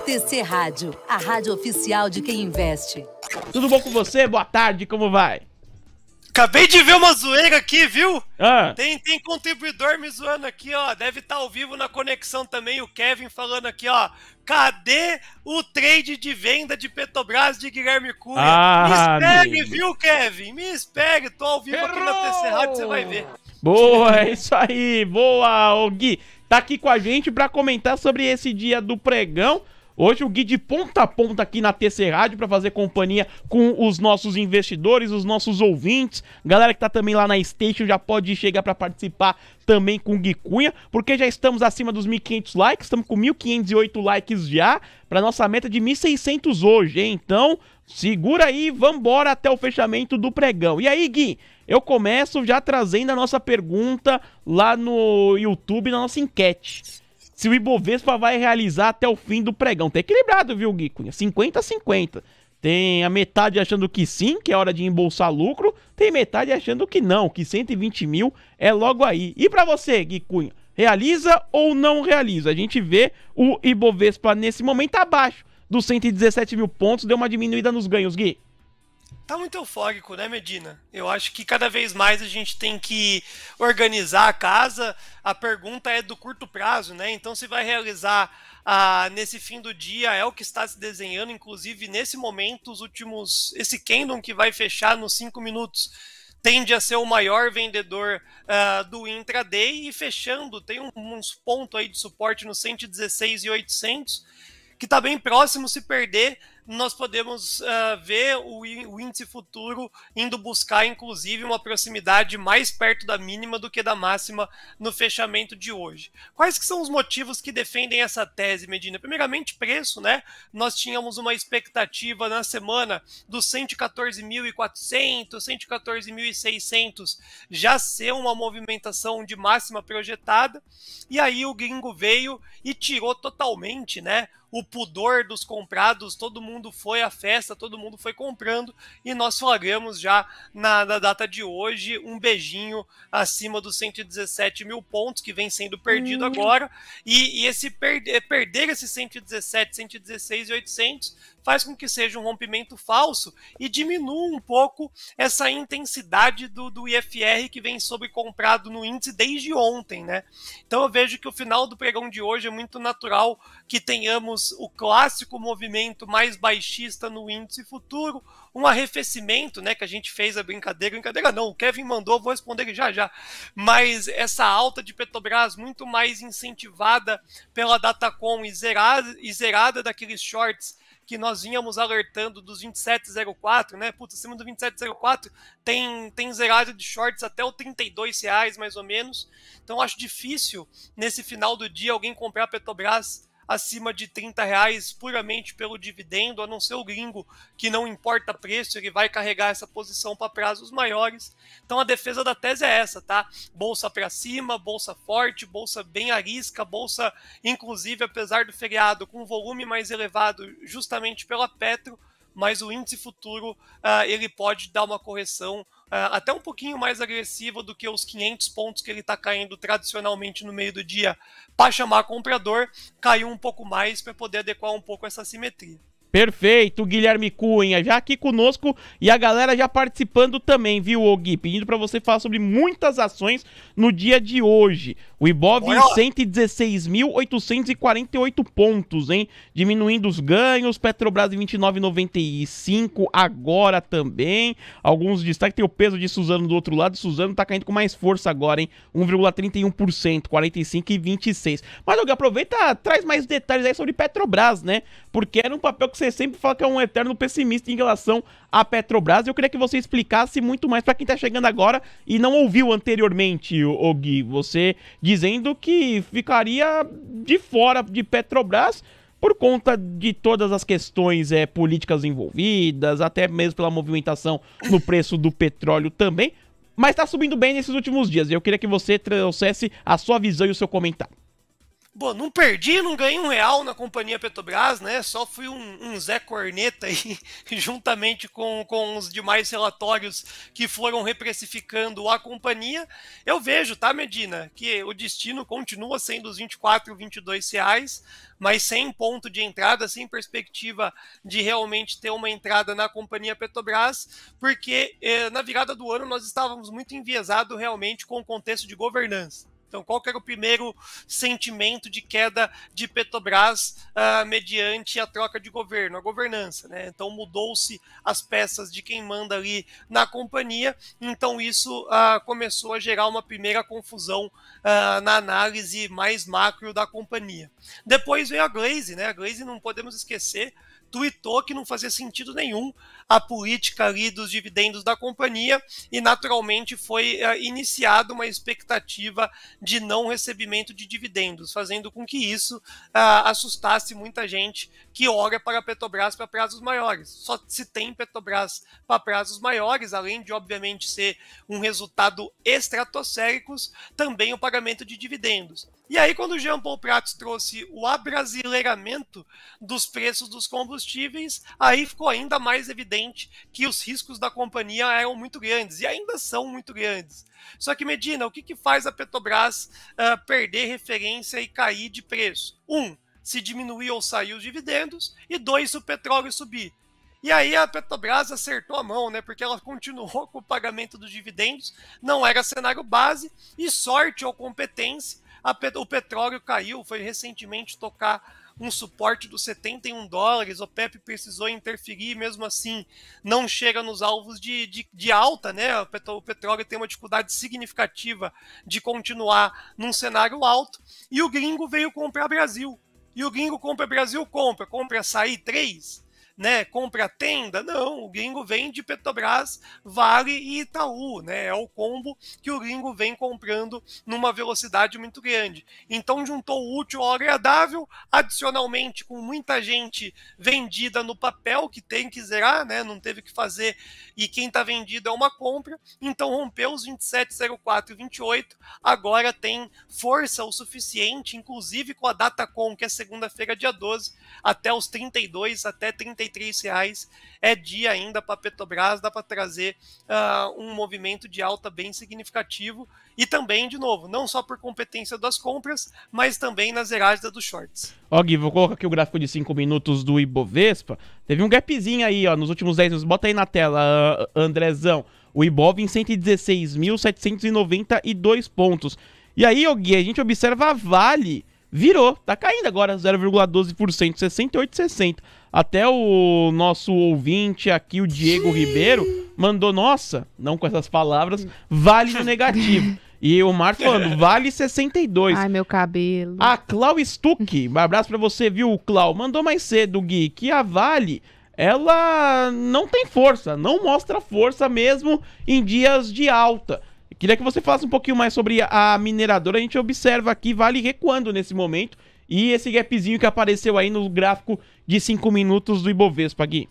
TC Rádio, a rádio oficial de quem investe. Tudo bom com você? Boa tarde, como vai? Acabei de ver uma zoeira aqui, viu? Ah. Tem contribuidor me zoando aqui, ó. Deve estar ao vivo na conexão também, o Kevin falando aqui, ó. Cadê o trade de venda de Petrobras de Guilherme Cunha? Me espere, viu, Kevin? Me espere, tô ao vivo aqui na TC Rádio, você vai ver. Boa, é isso aí. Boa, o Gui. Tá aqui com a gente pra comentar sobre esse dia do pregão. Hoje o Gui de ponta a ponta aqui na TC Rádio para fazer companhia com os nossos investidores, os nossos ouvintes. Galera que tá também lá na Station já pode chegar para participar também com o Gui Cunha, porque já estamos acima dos 1.500 likes, estamos com 1.508 likes já, para nossa meta de 1.600 hoje, hein? Então, segura aí, vambora até o fechamento do pregão. E aí, Gui, eu começo já trazendo a nossa pergunta lá no YouTube, na nossa enquete. Se o Ibovespa vai realizar até o fim do pregão. Tá equilibrado, viu, Gui Cunha? 50-50. Tem a metade achando que sim, que é hora de embolsar lucro. Tem metade achando que não, que 120 mil é logo aí. E pra você, Gui Cunha, realiza ou não realiza? A gente vê o Ibovespa nesse momento abaixo dos 117 mil pontos. Deu uma diminuída nos ganhos, Gui. Tá muito eufórico, né, Medina? Eu acho que cada vez mais a gente tem que organizar a casa. A pergunta é do curto prazo, né? Então, se vai realizar nesse fim do dia, é o que está se desenhando. Inclusive, nesse momento, esse candle que vai fechar nos 5 minutos tende a ser o maior vendedor do intraday. E fechando, tem uns pontos aí de suporte no 116.800, que está bem próximo. Se perder, nós podemos ver o índice futuro indo buscar, inclusive, uma proximidade mais perto da mínima do que da máxima no fechamento de hoje. Quais que são os motivos que defendem essa tese, Medina? Primeiramente, preço, né? Nós tínhamos uma expectativa na semana dos 114.400, 114.600 já ser uma movimentação de máxima projetada, e aí o gringo veio e tirou totalmente, né, o pudor dos comprados. Todo mundo foi à festa, todo mundo foi comprando, e nós flagramos já na data de hoje um beijinho acima dos 117 mil pontos, que vem sendo perdido agora, e perder esses 117, 116 e 800 faz com que seja um rompimento falso e diminua um pouco essa intensidade do IFR que vem sobrecomprado no índice desde ontem, né? Então eu vejo que o final do pregão de hoje é muito natural que tenhamos o clássico movimento mais baixista no índice futuro, um arrefecimento, né, que a gente fez a brincadeira não, o Kevin mandou, vou responder ele já, mas essa alta de Petrobras muito mais incentivada pela Datacom e zerada daqueles shorts que nós vínhamos alertando dos 27,04, né? Putz, acima do 27,04 tem zerado de shorts até o R$32, mais ou menos. Então acho difícil, nesse final do dia, alguém comprar a Petrobras acima de R$30 puramente pelo dividendo, a não ser o gringo, que não importa preço, ele vai carregar essa posição para prazos maiores. Então a defesa da tese é essa, tá? Bolsa para cima, bolsa forte, bolsa bem arisca, bolsa, inclusive, apesar do feriado, com volume mais elevado justamente pela Petro, mas o índice futuro ele pode dar uma correção até um pouquinho mais agressiva do que os 500 pontos que ele está caindo tradicionalmente no meio do dia para chamar comprador. Caiu um pouco mais para poder adequar um pouco essa simetria. Perfeito, Guilherme Cunha, já aqui conosco e a galera já participando também, viu, Gui? Pedindo para você falar sobre muitas ações no dia de hoje. O Ibov em 116.848 pontos, hein? Diminuindo os ganhos, Petrobras em 29,95 agora também. Alguns destaques, tem o peso de Suzano do outro lado, Suzano tá caindo com mais força agora, hein? 1,31%, 45,26. Mas, Gui, aproveita, traz mais detalhes aí sobre Petrobras, né? Porque era um papel que você sempre fala que é um eterno pessimista em relação à Petrobras. Eu queria que você explicasse muito mais para quem tá chegando agora e não ouviu anteriormente, o Gui. Você dizendo que ficaria de fora de Petrobras por conta de todas as questões políticas envolvidas, até mesmo pela movimentação no preço do petróleo também. Mas tá subindo bem nesses últimos dias. Eu queria que você trouxesse a sua visão e o seu comentário. Bom, não perdi, não ganhei R$ 1 na companhia Petrobras, né? Só fui um Zé Corneta aí, juntamente com os demais relatórios que foram reprecificando a companhia. Eu vejo, tá, Medina, que o destino continua sendo os R$ 24, R$ 22, mas sem ponto de entrada, sem perspectiva de realmente ter uma entrada na companhia Petrobras, porque na virada do ano nós estávamos muito enviesados realmente com o contexto de governança. Então, qual que era o primeiro sentimento de queda de Petrobras mediante a troca de governo, a governança, né? Então, mudou-se as peças de quem manda ali na companhia, então isso começou a gerar uma primeira confusão na análise mais macro da companhia. Depois veio a Glaze, né? A Glaze não podemos esquecer, tuitou que não fazia sentido nenhum a política ali dos dividendos da companhia e naturalmente foi iniciada uma expectativa de não recebimento de dividendos, fazendo com que isso assustasse muita gente que olha para a Petrobras para prazos maiores. Só se tem Petrobras para prazos maiores, além de obviamente ser um resultado estratosféricos, também o pagamento de dividendos. E aí, quando o Jean Paul Prats trouxe o abrasileiramento dos preços dos combustíveis, aí ficou ainda mais evidente que os riscos da companhia eram muito grandes, e ainda são muito grandes. Só que, Medina, o que faz a Petrobras perder referência e cair de preço? Se diminuir ou sair os dividendos, e 2, se o petróleo subir. E aí a Petrobras acertou a mão, né? Porque ela continuou com o pagamento dos dividendos, não era cenário base, e sorte ou competência, o petróleo caiu, foi recentemente tocar um suporte dos $71, o OPEP precisou interferir, mesmo assim não chega nos alvos de alta, né? O petróleo tem uma dificuldade significativa de continuar num cenário alto, e o gringo veio comprar Brasil. E o gringo compra Brasil, compra açaí 3, né? Compra tenda? Não, o gringo vem de Petrobras, Vale e Itaú, né? É o combo que o gringo vem comprando numa velocidade muito grande. Então juntou o útil ao agradável, adicionalmente com muita gente vendida no papel, que tem que zerar, né? Não teve que fazer, e quem está vendido é uma compra, então rompeu os 27,04 e 28, agora tem força o suficiente, inclusive com a Datacom, que é segunda-feira, dia 12, até os 32, até 33 reais, é dia ainda para a Petrobras, dá para trazer um movimento de alta bem significativo, e também, de novo, não só por competência das compras, mas também na zeragem dos shorts. Ó, Gui, vou colocar aqui o gráfico de 5 minutos do Ibovespa, teve um gapzinho aí, ó, nos últimos 10 minutos, bota aí na tela, Andrezão, o Ibov em 116.792 pontos, e aí, ó, Gui, a gente observa a Vale, virou, tá caindo agora 0,12%, 68,60. Até o nosso ouvinte aqui, o Diego Ribeiro, mandou, nossa, não com essas palavras, Vale no negativo. E o Marco falando, Vale 62. Ai, meu cabelo. A Clau Stuck, um abraço pra você, viu, Clau? Mandou mais cedo, Gui, que a Vale, ela não tem força, não mostra força mesmo em dias de alta. Queria que você falasse um pouquinho mais sobre a mineradora. A gente observa aqui Vale recuando nesse momento. E esse gapzinho que apareceu aí no gráfico de 5 minutos do Ibovespa, Gui.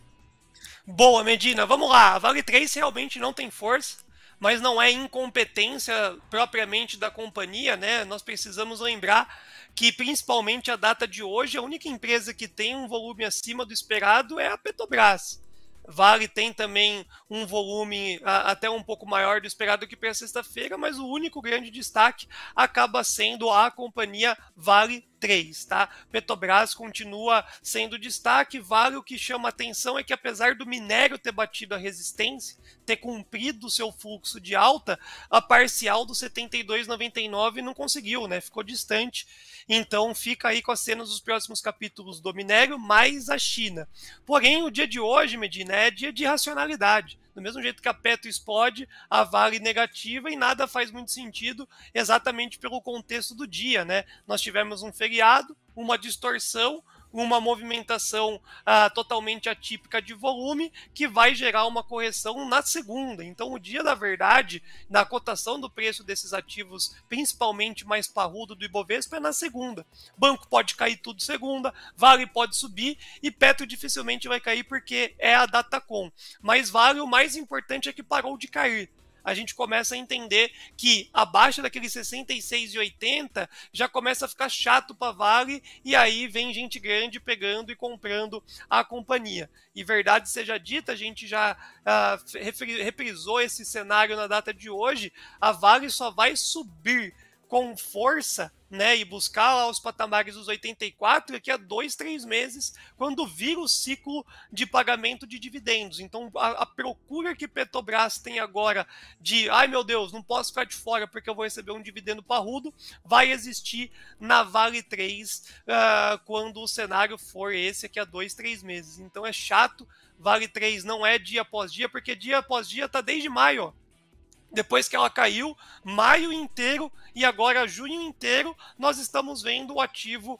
Boa, Medina. Vamos lá. A Vale 3 realmente não tem força, mas não é incompetência propriamente da companhia, né? Nós precisamos lembrar que, principalmente a data de hoje, a única empresa que tem um volume acima do esperado é a Petrobras. Vale tem também um volume até um pouco maior do esperado que para sexta-feira, mas o único grande destaque acaba sendo a companhia Vale 3, tá? Petrobras continua sendo destaque. Vale, o que chama atenção é que, apesar do minério ter batido a resistência, ter cumprido o seu fluxo de alta, a parcial do 72,99 não conseguiu, né? Ficou distante. Então fica aí com as cenas dos próximos capítulos do minério, mais a China. Porém, o dia de hoje, Medina, é dia de racionalidade. Do mesmo jeito que a Petro explode, a Vale negativa, e nada faz muito sentido exatamente pelo contexto do dia, né? Nós tivemos um feriado, uma distorção, uma movimentação totalmente atípica de volume, que vai gerar uma correção na segunda. Então, o dia da verdade, na cotação do preço desses ativos, principalmente mais parrudo do Ibovespa, é na segunda. Banco pode cair tudo segunda, Vale pode subir, e Petro dificilmente vai cair porque é a Datacom. Mas Vale, o mais importante é que parou de cair. a gente começa a entender que abaixo daqueles 66,80 já começa a ficar chato para Vale, e aí vem gente grande pegando e comprando a companhia. E verdade seja dita, a gente já reprisou esse cenário na data de hoje, a Vale só vai subir com força, né, e buscar lá os patamares dos 84 daqui a 2, 3 meses, quando vira o ciclo de pagamento de dividendos. Então, a procura que Petrobras tem agora de, ai meu Deus, não posso ficar de fora porque eu vou receber um dividendo parrudo, vai existir na Vale 3 quando o cenário for esse aqui a 2, 3 meses. Então é chato, Vale 3 não é dia após dia, porque dia após dia tá desde maio, ó. Depois que ela caiu, maio inteiro e agora junho inteiro, nós estamos vendo o ativo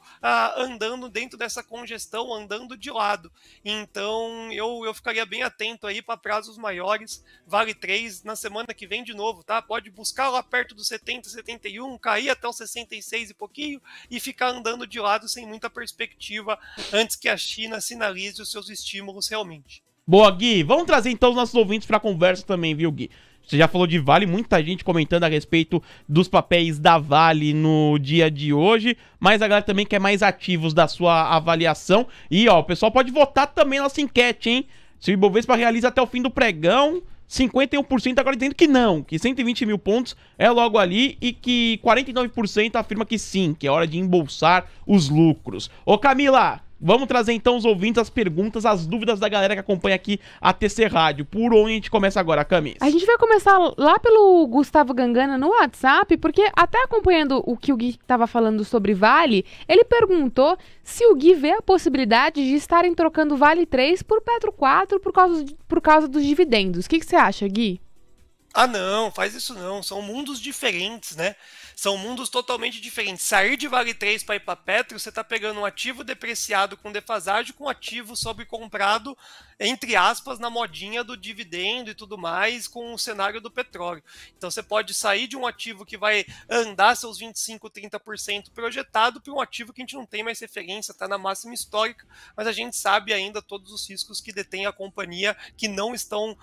andando dentro dessa congestão, andando de lado. Então eu ficaria bem atento aí para prazos maiores. Vale 3 na semana que vem de novo, tá? Pode buscar lá perto dos 70, 71, cair até os 66 e pouquinho e ficar andando de lado sem muita perspectiva antes que a China sinalize os seus estímulos realmente. Boa, Gui. Vamos trazer então os nossos ouvintes para a conversa também, viu, Gui? Você já falou de Vale, muita gente comentando a respeito dos papéis da Vale no dia de hoje, mas a galera também quer mais ativos da sua avaliação. E, ó, o pessoal pode votar também na nossa enquete, hein? Se o Ibovespa realiza até o fim do pregão, 51% agora dizendo que não, que 120 mil pontos é logo ali e que 49% afirma que sim, que é hora de embolsar os lucros. Ô, Camila, vamos trazer então os ouvintes, as perguntas, as dúvidas da galera que acompanha aqui a TC Rádio. Por onde a gente começa agora, Camis? A gente vai começar lá pelo Gustavo Gangana no WhatsApp, porque até acompanhando o que o Gui estava falando sobre Vale, ele perguntou se o Gui vê a possibilidade de estarem trocando Vale 3 por Petro 4 por causa dos dividendos. O que você acha, Gui? Ah, não, faz isso não. São mundos diferentes, né? São mundos totalmente diferentes. Sair de Vale 3 para ir para Petro, você está pegando um ativo depreciado com defasagem com um ativo sobrecomprado, entre aspas, na modinha do dividendo e tudo mais, com o cenário do petróleo. Então você pode sair de um ativo que vai andar seus 25, 30% projetado para um ativo que a gente não tem mais referência, está na máxima histórica, mas a gente sabe ainda todos os riscos que detém a companhia que não estão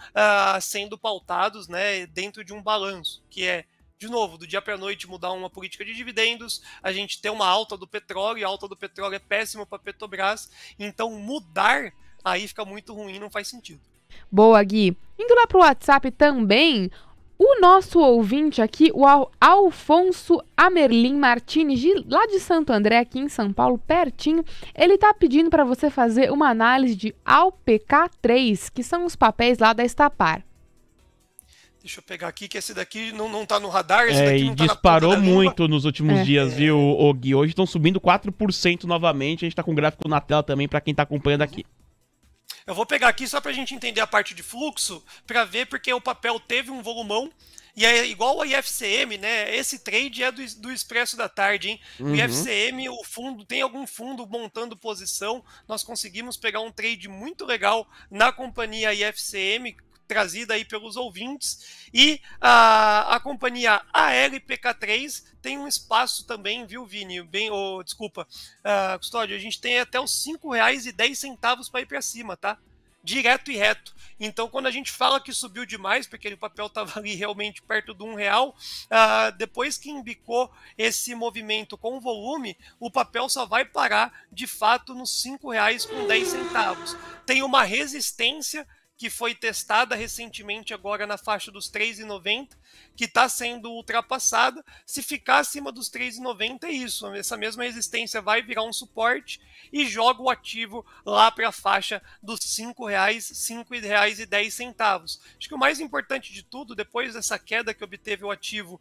sendo pautados, né, dentro de um balanço, que é, de novo, do dia para a noite mudar uma política de dividendos, a gente ter uma alta do petróleo, e a alta do petróleo é péssima para a Petrobras, então mudar aí fica muito ruim, não faz sentido. Boa, Gui. Indo lá para o WhatsApp também, o nosso ouvinte aqui, o Alfonso Amerlim Martins, lá de Santo André, aqui em São Paulo, pertinho, ele tá pedindo para você fazer uma análise de ALPK3, que são os papéis lá da Estapar. Deixa eu pegar aqui, que esse daqui não tá no radar. Esse daqui e não tá disparou muito nos últimos dias, viu, o Gui? Hoje estão subindo 4% novamente. A gente tá com o gráfico na tela também para quem tá acompanhando aqui. Eu vou pegar aqui só pra gente entender a parte de fluxo, para ver porque o papel teve um volumão. E é igual ao IFCM, né? Esse trade é do Expresso da Tarde, hein? O IFCM, o fundo, tem algum fundo montando posição. Nós conseguimos pegar um trade muito legal na companhia IFCM, trazida aí pelos ouvintes, e a companhia ALPK3 tem um espaço também, viu, Vini? Desculpa, Custódio, a gente tem até os R$5,10 para ir para cima, tá? Direto e reto. Então, quando a gente fala que subiu demais, porque o papel estava ali realmente perto do R$1, depois que embicou esse movimento com volume, o papel só vai parar, de fato, nos R$5,10. Tem uma resistência que foi testada recentemente agora na faixa dos R$3,90, que está sendo ultrapassada. Se ficar acima dos R$3,90 é isso, essa mesma resistência vai virar um suporte e joga o ativo lá para a faixa dos R$5,10. Acho que o mais importante de tudo, depois dessa queda que obteve o ativo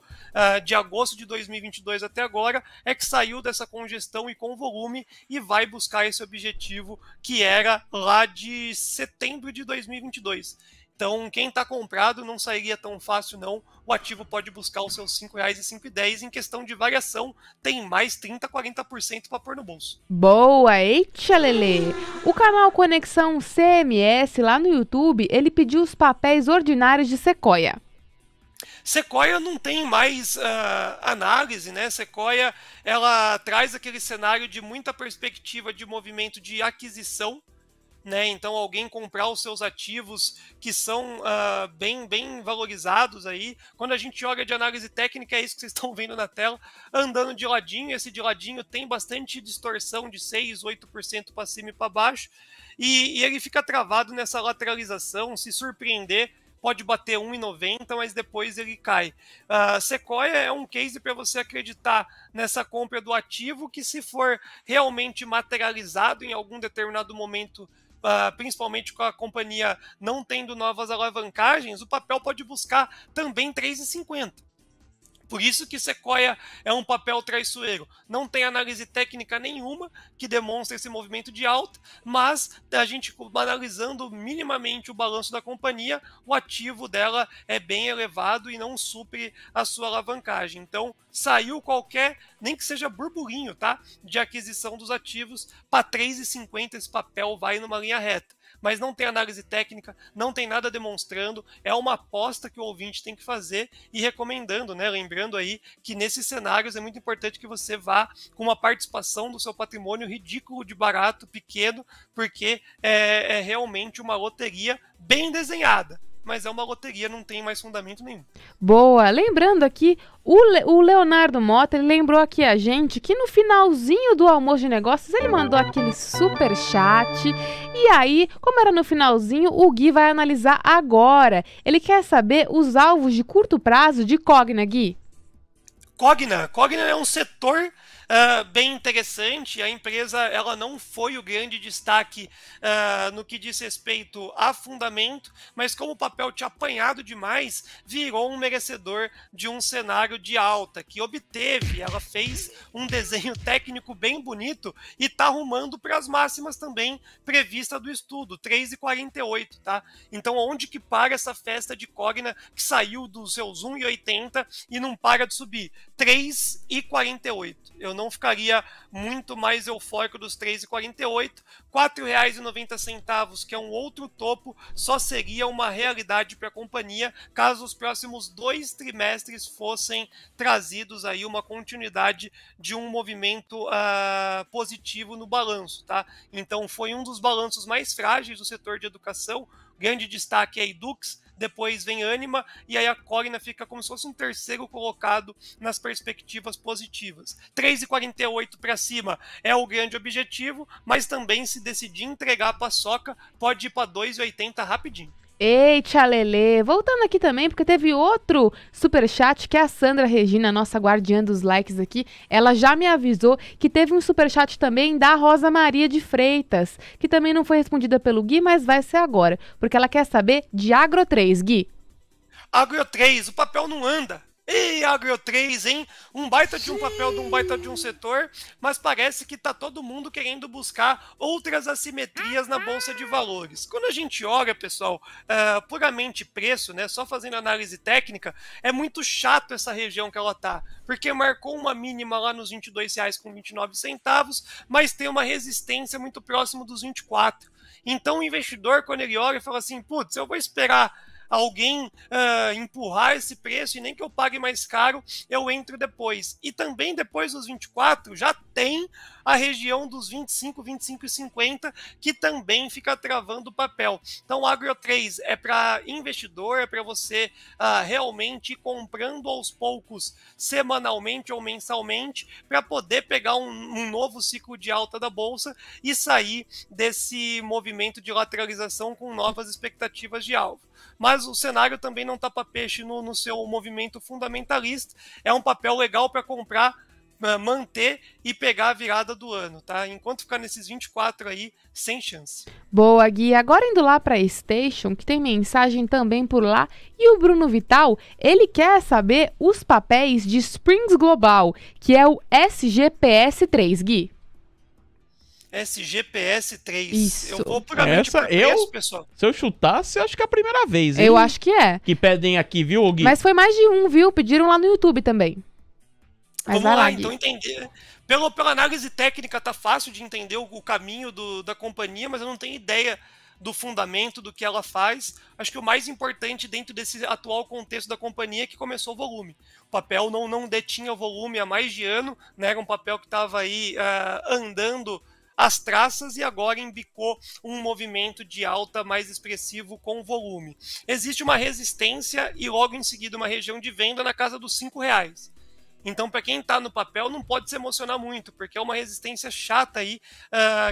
de agosto de 2022 até agora, é que saiu dessa congestão e com volume e vai buscar esse objetivo que era lá de setembro de 2022. Então, quem está comprado não sairia tão fácil, não. O ativo pode buscar os seus R$5,10. Em questão de variação, tem mais 30%, 40% para pôr no bolso. Boa, eita, Lelê! O canal Conexão CMS, lá no YouTube, ele pediu os papéis ordinários de Sequoia. Sequoia não tem mais análise, né? Sequoia, ela traz aquele cenário de muita perspectiva de movimento de aquisição, né? Então alguém comprar os seus ativos que são bem valorizados aí. Quando a gente olha de análise técnica, é isso que vocês estão vendo na tela, andando de ladinho. Esse de ladinho tem bastante distorção de 6, 8% para cima e para baixo, e ele fica travado nessa lateralização. Se surpreender, pode bater 1,90, mas depois ele cai. Sequoia é um case para você acreditar nessa compra do ativo, que se for realmente materializado em algum determinado momento, principalmente com a companhia não tendo novas alavancagens, o papel pode buscar também 3,50. Por isso que Sequoia é um papel traiçoeiro. Não tem análise técnica nenhuma que demonstre esse movimento de alta, mas a gente analisando minimamente o balanço da companhia, o ativo dela é bem elevado e não supre a sua alavancagem. Então, saiu qualquer, nem que seja burburinho, tá, de aquisição dos ativos, para 3,50 esse papel vai numa linha reta. Mas não tem análise técnica, não tem nada demonstrando, é uma aposta que o ouvinte tem que fazer, e recomendando, né, lembrando aí que nesses cenários é muito importante que você vá com uma participação do seu patrimônio ridículo de barato, pequeno, porque é realmente uma loteria bem desenhada. Mas é uma loteria, não tem mais fundamento nenhum. Boa! Lembrando aqui, o Leonardo Mota, ele lembrou aqui a gente que no finalzinho do almoço de negócios, ele mandou aquele super chat. E aí, como era no finalzinho, o Gui vai analisar agora. Ele quer saber os alvos de curto prazo de Cogna, Gui. Cogna é um setor bem interessante. A empresa ela não foi o grande destaque no que diz respeito a fundamento, mas como o papel tinha apanhado demais, virou um merecedor de um cenário de alta, que obteve, ela fez um desenho técnico bem bonito e está arrumando para as máximas também prevista do estudo, 3,48, tá? Então onde que para essa festa de Cogna, que saiu dos seus 1,80 e não para de subir? 3,48. Eu não ficaria muito mais eufórico dos 3,48. R$ 4,90, que é um outro topo, só seria uma realidade para a companhia caso os próximos 2 trimestres fossem trazidos aí uma continuidade de um movimento positivo no balanço, tá? Então foi um dos balanços mais frágeis do setor de educação. Grande destaque é a Edux, depois vem Anima, e aí a Cogna fica como se fosse um terceiro colocado nas perspectivas positivas. 3,48 para cima é o grande objetivo, mas também se decidir entregar a paçoca, pode ir para 2,80 rapidinho. Eita, Lelê! Voltando aqui também, porque teve outro superchat que é a Sandra Regina, nossa guardiã dos likes aqui. Ela já me avisou que teve um superchat também da Rosa Maria de Freitas, que também não foi respondida pelo Gui, mas vai ser agora, porque ela quer saber de Agro 3, Gui. Agro 3, o papel não anda. Ei, Agro 3, hein? Um baita de um papel de um baita de um setor, mas parece que tá todo mundo querendo buscar outras assimetrias na Bolsa de Valores. Quando a gente olha, pessoal, puramente preço, né, só fazendo análise técnica, é muito chato essa região que ela tá, porque marcou uma mínima lá nos R$ 22,29, mas tem uma resistência muito próximo dos 24. Então o investidor, quando ele olha, fala assim, putz, eu vou esperar alguém empurrar esse preço e nem que eu pague mais caro, eu entro depois. E também depois dos 24 já tem a região dos 25, 25,50 que também fica travando o papel. Então o Agro 3 é para investidor, é para você realmente ir comprando aos poucos, semanalmente ou mensalmente, para poder pegar um novo ciclo de alta da Bolsa e sair desse movimento de lateralização com novas expectativas de alvo. Mas o cenário também não está para peixe no seu movimento fundamentalista. É um papel legal para comprar, manter e pegar a virada do ano, tá? Enquanto ficar nesses 24 aí, sem chance. Boa, Gui. Agora indo lá para a Station, que tem mensagem também por lá, e o Bruno Vital, ele quer saber os papéis de Springs Global, que é o SGPS3, Gui. SGPS3. Isso. Eu vou puramente por preço, pessoal. Se eu chutasse, acho que é a primeira vez, hein? Eu acho que é. Que pedem aqui, viu, Gui? Mas foi mais de um, viu? Pediram lá no YouTube também. Mas Vamos lá, Gui. então entender. Pela análise técnica tá fácil de entender o caminho da companhia, mas eu não tenho ideia do fundamento, do que ela faz. Acho que o mais importante dentro desse atual contexto da companhia é que começou o volume. O papel não detinha volume há mais de ano, né? Era um papel que estava aí andando as traças e agora embicou um movimento de alta mais expressivo com volume. Existe uma resistência e logo em seguida uma região de venda na casa dos R$5. Então, para quem está no papel, não pode se emocionar muito, porque é uma resistência chata aí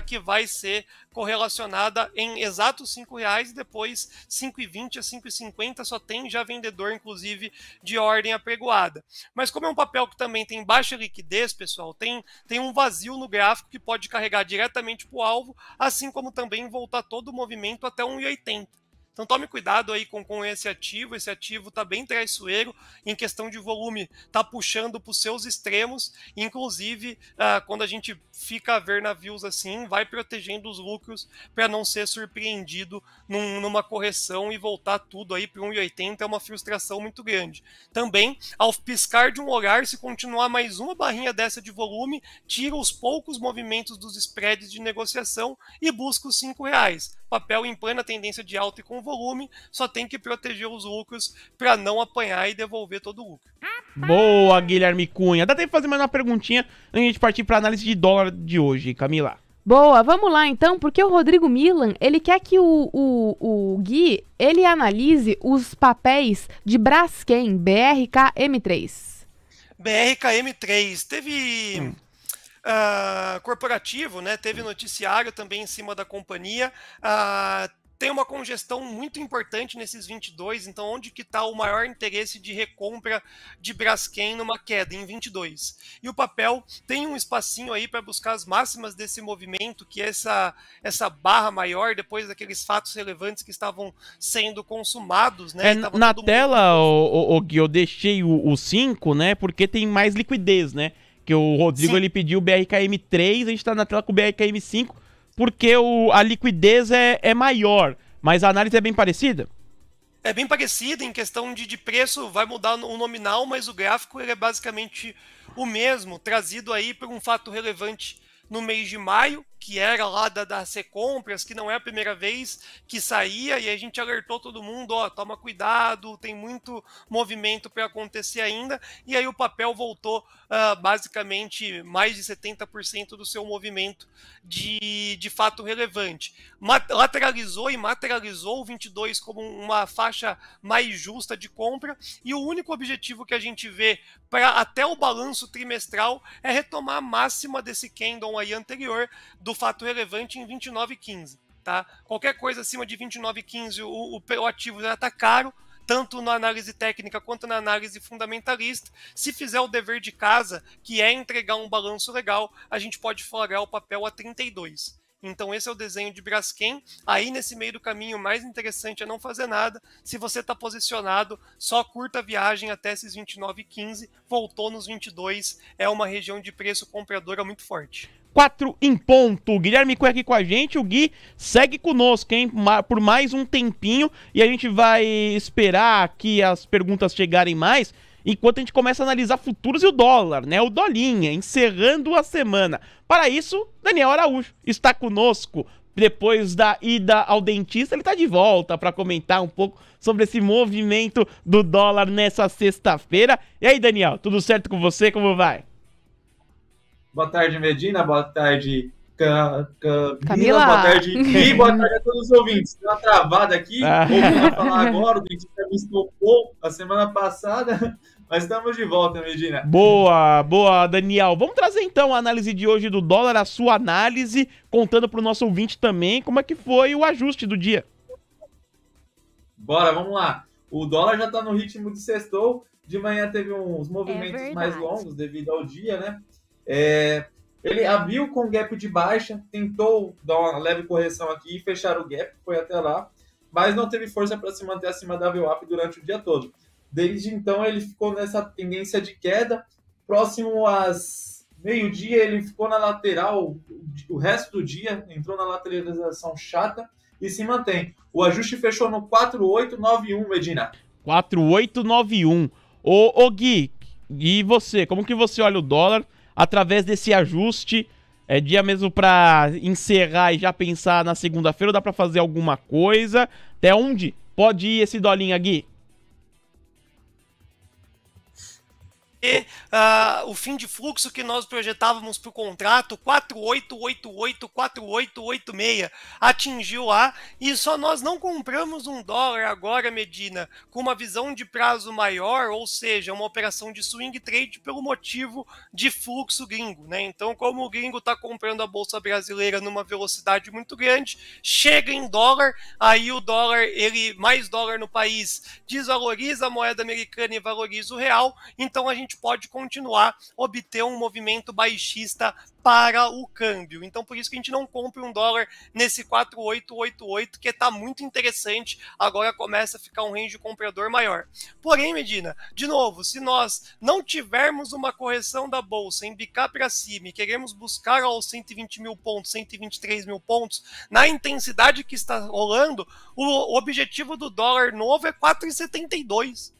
que vai ser correlacionada em exatos R$5 e depois 5,20 a 5,50 só tem já vendedor, inclusive, de ordem apregoada. Mas como é um papel que também tem baixa liquidez, pessoal, tem um vazio no gráfico que pode carregar diretamente para o alvo, assim como também voltar todo o movimento até 1,80. Então tome cuidado aí com esse ativo está bem traiçoeiro, em questão de volume, está puxando para os seus extremos, inclusive quando a gente fica a ver navios assim, vai protegendo os lucros para não ser surpreendido numa correção e voltar tudo aí para 1,80 é uma frustração muito grande. Também, ao piscar de um olhar, se continuar mais uma barrinha dessa de volume, tira os poucos movimentos dos spreads de negociação e busca os R$5. Papel em plena tendência de alta e com volume, só tem que proteger os lucros para não apanhar e devolver todo o lucro. Boa, Guilherme Cunha. Dá tempo de fazer mais uma perguntinha antes de a gente partir para a análise de dólar de hoje, Camila. Boa, vamos lá então, porque o Rodrigo Milan, ele quer que o Gui, ele analise os papéis de Braskem, BRK M3. BRK M3, teve... corporativo, né? Teve noticiário também em cima da companhia. Tem uma congestão muito importante nesses 22, então onde que está o maior interesse de recompra de Braskem numa queda? Em 22. E o papel tem um espacinho aí para buscar as máximas desse movimento, que é essa barra maior depois daqueles fatos relevantes que estavam sendo consumados, né? Na tela, o Gui, eu deixei o 5, né? Porque tem mais liquidez, né? Que o Rodrigo ele pediu o BRKM3, a gente tá na tela com o BRKM5, porque a liquidez é maior, mas a análise é bem parecida? É bem parecida, em questão de preço vai mudar o nominal, mas o gráfico ele é basicamente o mesmo, trazido aí por um fato relevante no mês de maio, que era lá da Recompras, que não é a primeira vez que saía, e a gente alertou todo mundo, ó, toma cuidado, tem muito movimento para acontecer ainda, e aí o papel voltou basicamente mais de 70% do seu movimento de fato relevante. Lateralizou e materializou o 22 como uma faixa mais justa de compra, e o único objetivo que a gente vê para até o balanço trimestral é retomar a máxima desse candle aí anterior do fato relevante em 29,15, tá? Qualquer coisa acima de 29,15 o ativo já está caro, tanto na análise técnica quanto na análise fundamentalista. Se fizer o dever de casa, que é entregar um balanço legal, a gente pode flagrar o papel a 32. Então esse é o desenho de Braskem. Aí nesse meio do caminho, o mais interessante é não fazer nada. Se você está posicionado, só curta a viagem até esses 29,15, voltou nos 22, é uma região de preço compradora muito forte. 4 em ponto. Guilherme Cunha aqui com a gente. O Gui segue conosco, hein? Por mais um tempinho. E a gente vai esperar que as perguntas chegarem mais, enquanto a gente começa a analisar futuros e o dólar, né? O dolinha, encerrando a semana. Para isso, Daniel Araújo está conosco. Depois da ida ao dentista, ele está de volta para comentar um pouco sobre esse movimento do dólar nessa sexta-feira. E aí, Daniel, tudo certo com você? Como vai? Boa tarde, Medina. Boa tarde, Camila. Boa tarde, e boa tarde a todos os ouvintes. Deu uma travada aqui, ouvindo falar agora, o dentista me estopou a semana passada, mas estamos de volta, Medina. Boa, boa, Daniel. Vamos trazer então a análise de hoje do dólar, a sua análise, contando para o nosso ouvinte também como é que foi o ajuste do dia. Bora, vamos lá. O dólar já está no ritmo de sextou. De manhã teve uns movimentos mais longos devido ao dia, né? Ele abriu com gap de baixa, tentou dar uma leve correção aqui e fechar o gap, foi até lá, mas não teve força para se manter acima da VWAP durante o dia todo. Desde então ele ficou nessa tendência de queda, próximo às meio-dia ele ficou na lateral o resto do dia, entrou na lateralização chata e se mantém. O ajuste fechou no 4891, Medina. 4891. Ô Gui, e você, como que você olha o dólar através desse ajuste? É dia mesmo para encerrar e já pensar na segunda-feira, ou dá para fazer alguma coisa? Até onde pode ir esse dolinho, Gui? o fim de fluxo que nós projetávamos para o contrato, 4888, 4886, atingiu lá, e só nós não compramos um dólar agora, Medina, com uma visão de prazo maior, ou seja, uma operação de swing trade pelo motivo de fluxo gringo, né? Então, como o gringo está comprando a Bolsa Brasileira numa velocidade muito grande, chega em dólar, aí o dólar, mais dólar no país, desvaloriza a moeda americana e valoriza o real, então a gente pode continuar obter um movimento baixista para o câmbio. Então, por isso que a gente não compra um dólar nesse 4888, que está muito interessante, agora começa a ficar um range comprador maior. Porém, Medina, de novo, se nós não tivermos uma correção da Bolsa em bicar para cima e queremos buscar aos 120 mil pontos, 123 mil pontos, na intensidade que está rolando, o objetivo do dólar novo é 4,72.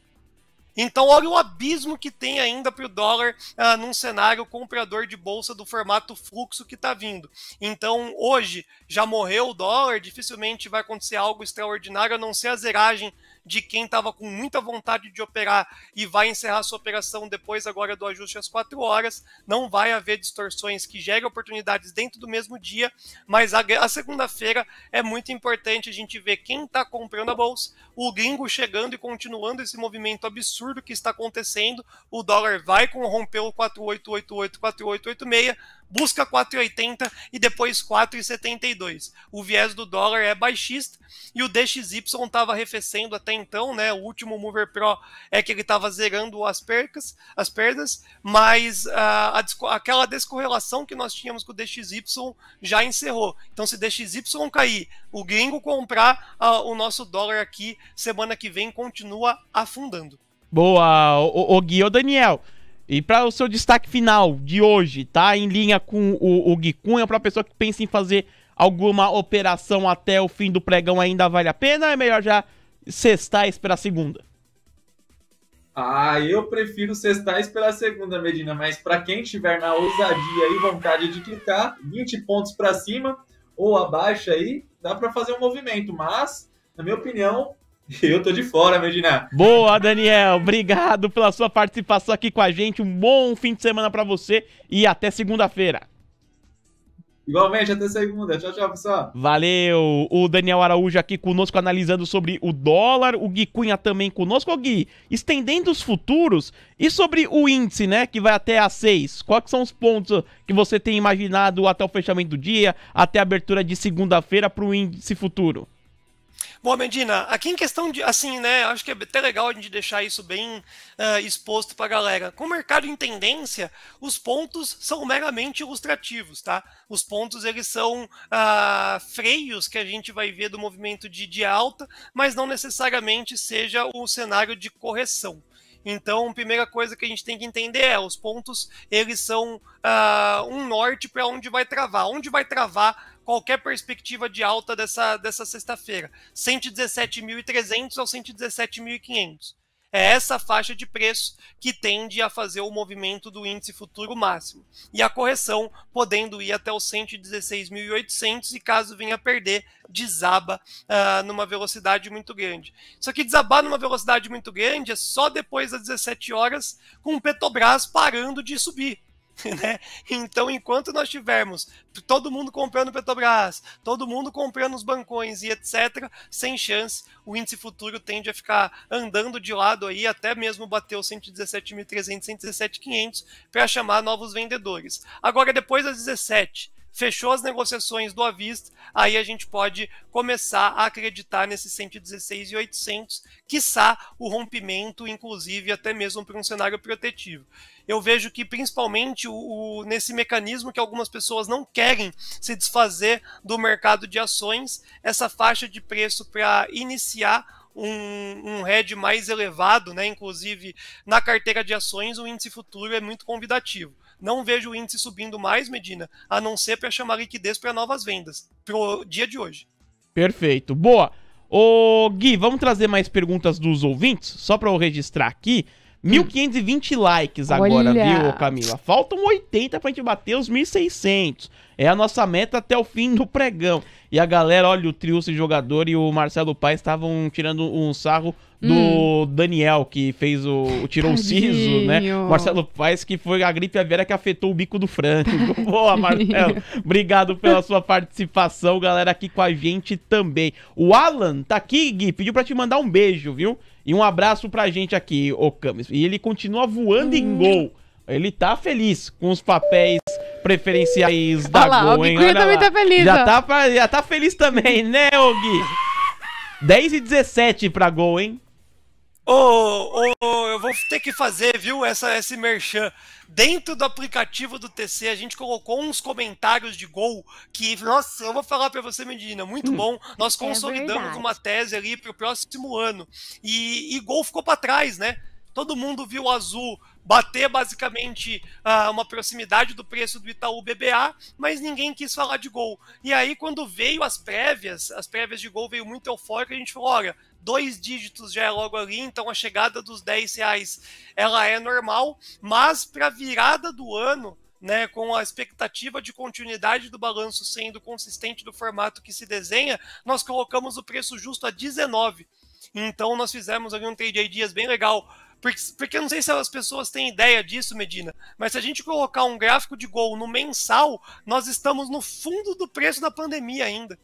Então, olha o abismo que tem ainda para o dólar num cenário comprador de bolsa do formato fluxo que está vindo. Então, hoje, já morreu o dólar, dificilmente vai acontecer algo extraordinário, a não ser a zeragem de quem estava com muita vontade de operar e vai encerrar sua operação depois agora do ajuste às 4 horas. Não vai haver distorções que gerem oportunidades dentro do mesmo dia, mas a segunda-feira é muito importante a gente ver quem está comprando a bolsa, o gringo chegando e continuando esse movimento absurdo que está acontecendo. O dólar vai romper o 4888, 4886, busca 4,80 e depois 4,72. O viés do dólar é baixista e o DXY estava arrefecendo até então, né? O último Mover Pro é que ele estava zerando as perdas, mas aquela descorrelação que nós tínhamos com o DXY já encerrou. Então, se DXY cair, o gringo comprar, o nosso dólar aqui, semana que vem, continua afundando. Boa, o Gui, Daniel. E para o seu destaque final de hoje, tá em linha com o Gui Cunha, para a pessoa que pensa em fazer alguma operação até o fim do pregão, ainda vale a pena? Ou é melhor já sextar e esperar segunda? Eu prefiro sextar e esperar segunda, Medina, mas para quem tiver na ousadia e vontade de clicar, 20 pontos para cima ou abaixo aí, dá para fazer um movimento, mas, na minha opinião, eu tô de fora, Medina. Boa, Daniel. Obrigado pela sua participação aqui com a gente. Um bom fim de semana para você e até segunda-feira. Igualmente, até segunda. Tchau, tchau, pessoal. Valeu. O Daniel Araújo aqui conosco analisando sobre o dólar. O Gui Cunha também conosco. Ô, Gui, estendendo os futuros e sobre o índice, né, que vai até às 6. Quais são os pontos que você tem imaginado até o fechamento do dia, até a abertura de segunda-feira para o índice futuro? Bom, Medina, aqui em questão de, assim, né, acho que é até legal a gente deixar isso bem exposto para a galera. Com o mercado em tendência, os pontos são meramente ilustrativos, tá? Os pontos, eles são freios que a gente vai ver do movimento de alta, mas não necessariamente seja o cenário de correção. Então, a primeira coisa que a gente tem que entender os pontos, eles são um norte para onde vai travar. Onde vai travar qualquer perspectiva de alta dessa sexta-feira? 117.300 ao 117.500. É essa faixa de preço que tende a fazer o movimento do índice futuro máximo. E a correção podendo ir até os 116.800 e caso venha a perder, desaba numa velocidade muito grande. Só que desabar numa velocidade muito grande é só depois das 17 horas com o Petrobras parando de subir. Né? Então, enquanto nós tivermos todo mundo comprando Petrobras, todo mundo comprando os bancões e etc., sem chance, o índice futuro tende a ficar andando de lado aí, até mesmo bater os 117.300, 117.500 para chamar novos vendedores. Agora, depois das 17, fechou as negociações do à vista, aí a gente pode começar a acreditar nesses 116.800, quiçá o rompimento, inclusive até mesmo para um cenário protetivo. Eu vejo que principalmente nesse mecanismo que algumas pessoas não querem se desfazer do mercado de ações, essa faixa de preço para iniciar um hedge mais elevado, né? Inclusive na carteira de ações, o índice futuro é muito convidativo. Não vejo o índice subindo mais, Medina, a não ser para chamar liquidez para novas vendas, pro dia de hoje. Perfeito. Boa. Ô, Gui, vamos trazer mais perguntas dos ouvintes? Só para eu registrar aqui. 1.520 likes agora, viu, Camila? Faltam 80 pra gente bater os 1.600. É a nossa meta até o fim do pregão. E a galera, olha, o Triúcio jogador e o Marcelo Paes estavam tirando um sarro do Daniel, que fez tirou o siso, né? O Marcelo Paes, que foi a gripe aviária que afetou o bico do frango. Boa, Marcelo. Obrigado pela sua participação, galera, aqui com a gente também. O Alan tá aqui, Gui, pediu pra te mandar um beijo, viu? E um abraço pra gente aqui, ô Camis. E ele continua voando em gol. Ele tá feliz com os papéis preferenciais da Gol, hein? O também tá feliz, já tá feliz também, né, ô Gui? 10h17 pra Gol, hein? Eu vou ter que fazer, viu, esse merchan. Dentro do aplicativo do TC, a gente colocou uns comentários de Gol que, nossa, eu vou falar pra você, Medina, muito bom. Nós consolidamos uma tese ali pro próximo ano. E Gol ficou pra trás, né? Todo mundo viu o Azul bater basicamente uma proximidade do preço do Itaú BBA, mas ninguém quis falar de Gol. E aí, quando veio as prévias de Gol veio muito eufórica, a gente falou, olha, 2 dígitos já é logo ali, então a chegada dos R$10 ela é normal, mas para a virada do ano, né, com a expectativa de continuidade do balanço sendo consistente do formato que se desenha, nós colocamos o preço justo a 19. Então nós fizemos ali um trade ideas bem legal. Porque eu não sei se as pessoas têm ideia disso, Medina, mas se a gente colocar um gráfico de Gol no mensal, nós estamos no fundo do preço da pandemia ainda.